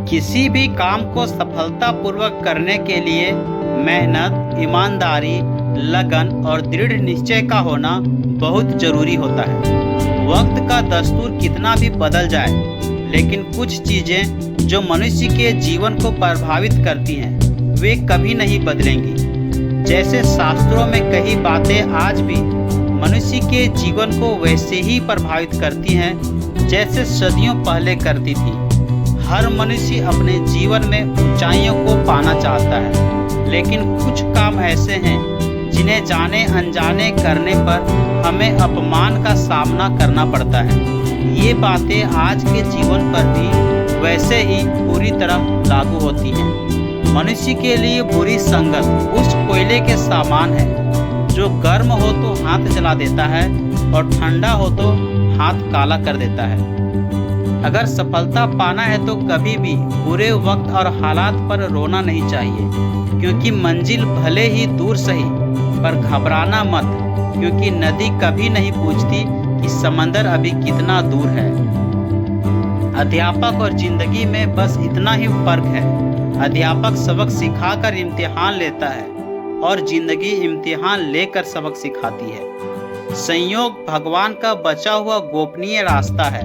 किसी भी काम को सफलतापूर्वक करने के लिए मेहनत, ईमानदारी, लगन और दृढ़ निश्चय का होना बहुत जरूरी होता है। वक्त का दस्तूर कितना भी बदल जाए, लेकिन कुछ चीजें जो मनुष्य के जीवन को प्रभावित करती हैं, वे कभी नहीं बदलेंगी। जैसे शास्त्रों में कई बातें आज भी मनुष्य के जीवन को वैसे ही प्रभावित करती हैं जैसे सदियों पहले करती थी। हर मनुष्य अपने जीवन में ऊंचाइयों को पाना चाहता है, लेकिन कुछ काम ऐसे हैं जिन्हें जाने अनजाने करने पर हमें अपमान का सामना करना पड़ता है। ये बातें आज के जीवन पर भी वैसे ही पूरी तरह लागू होती हैं। मनुष्य के लिए बुरी संगत उस कोयले के समान है जो गर्म हो तो हाथ जला देता है और ठंडा हो तो हाथ काला कर देता है। अगर सफलता पाना है तो कभी भी बुरे वक्त और हालात पर रोना नहीं चाहिए, क्योंकि मंजिल भले ही दूर सही पर घबराना मत, क्योंकि नदी कभी नहीं पूछती कि समंदर अभी कितना दूर है। अध्यापक और जिंदगी में बस इतना ही फर्क है। अध्यापक सबक सिखाकर इम्तिहान लेता है और जिंदगी इम्तिहान लेकर सबक सिखाती है। संयोग भगवान का बचा हुआ गोपनीय रास्ता है।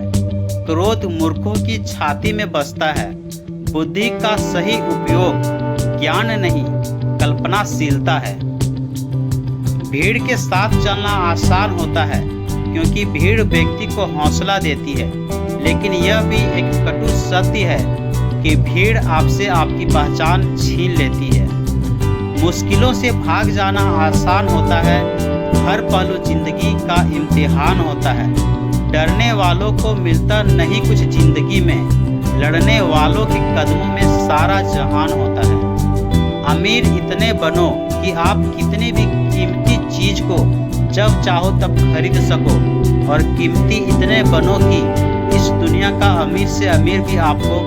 क्रोध मूर्खों की छाती में बसता है। बुद्धि का सही उपयोग ज्ञान नहीं कल्पनाशीलता है। भीड़ के साथ चलना आसान होता है, क्योंकि भीड़ व्यक्ति को हौसला देती है, लेकिन यह भी एक कटु सत्य है कि भीड़ आपसे आपकी पहचान छीन लेती है। मुश्किलों से भाग जाना आसान होता है। हर पल जिंदगी का इम्तिहान होता है। डरने वालों को मिलता नहीं कुछ जिंदगी में, लड़ने वालों के कदमों में सारा जहान होता है। अमीर इतने बनो कि आप कितने भी कीमती चीज को जब चाहो तब खरीद सको, और कीमती इतने बनो कि इस दुनिया का अमीर से अमीर भी आपको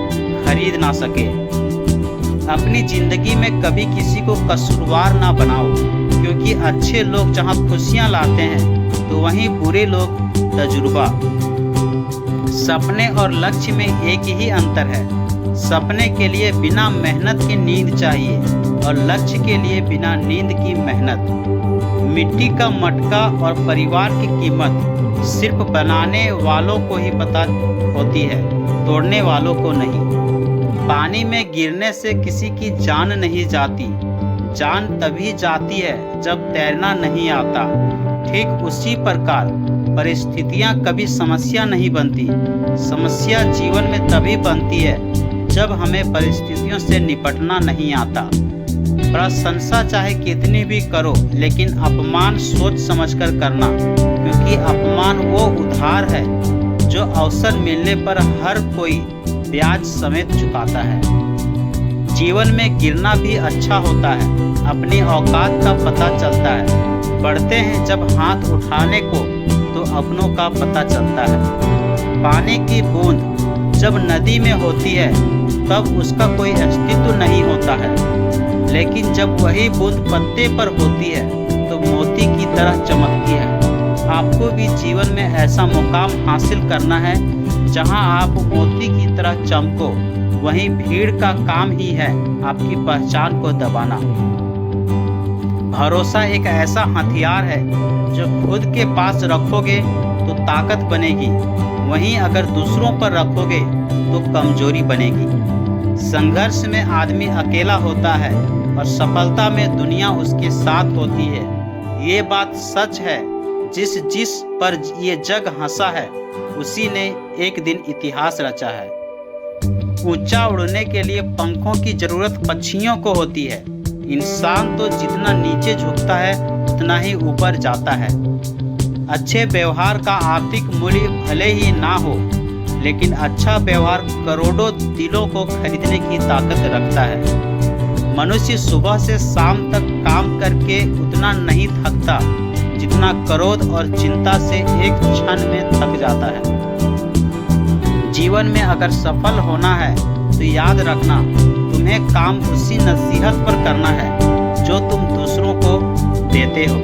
खरीद ना सके। अपनी जिंदगी में कभी किसी को कसूरवार ना बनाओ, क्योंकि अच्छे लोग जहाँ खुशियाँ लाते हैं तो वहीं बुरे लोग तजुर्बा। सपने और लक्ष्य में एक ही अंतर है। सपने के लिए बिना मेहनत की नींद चाहिए और लक्ष्य के लिए बिना नींद की मेहनत। मिट्टी का मटका और परिवार की कीमत सिर्फ बनाने वालों को ही पता होती है, तोड़ने वालों को नहीं। पानी में गिरने से किसी की जान नहीं जाती। जान तभी जाती है जब तैरना नहीं आता। ठीक उसी प्रकार परिस्थितियां कभी समस्या नहीं बनती। समस्या जीवन में तभी बनती है जब हमें परिस्थितियों से निपटना नहीं आता। प्रशंसा चाहे कितनी भी करो, लेकिन अपमान सोच समझकर करना, क्योंकि अपमान वो उधार है जो अवसर मिलने पर हर कोई ब्याज समेत चुकाता है। जीवन में गिरना भी अच्छा होता है। अपनी औकात का पता चलता है। बढ़ते हैं जब हाथ उठाने को तो अपनों का पता चलता है। पानी की बूंद जब नदी में होती है तब उसका कोई अस्तित्व नहीं होता है, लेकिन जब वही बूंद पत्ते पर होती है तो मोती की तरह चमकती है। आपको भी जीवन में ऐसा मुकाम हासिल करना है जहां आप मोती की तरह चमको। वहीं भीड़ का काम ही है आपकी पहचान को दबाना। भरोसा एक ऐसा हथियार है जो खुद के पास रखोगे तो ताकत बनेगी, वहीं अगर दूसरों पर रखोगे तो कमजोरी बनेगी। संघर्ष में आदमी अकेला होता है और सफलता में दुनिया उसके साथ होती है। ये बात सच है। जिस पर ये जग हंसा है उसी ने एक दिन इतिहास रचा है। ऊंचा उड़ने के लिए पंखों की जरूरत पक्षियों को होती है। इंसान तो जितना नीचे झुकता है उतना ही ऊपर जाता है। अच्छे व्यवहार का आर्थिक मूल्य भले ही ना हो, लेकिन अच्छा व्यवहार करोड़ों दिलों को खरीदने की ताकत रखता है। मनुष्य सुबह से शाम तक काम करके उतना नहीं थकता जितना क्रोध और चिंता से एक क्षण में थक जाता है। जीवन में अगर सफल होना है तो याद रखना, तुम्हें काम उसी नसीहत पर करना है जो तुम दूसरों को देते हो।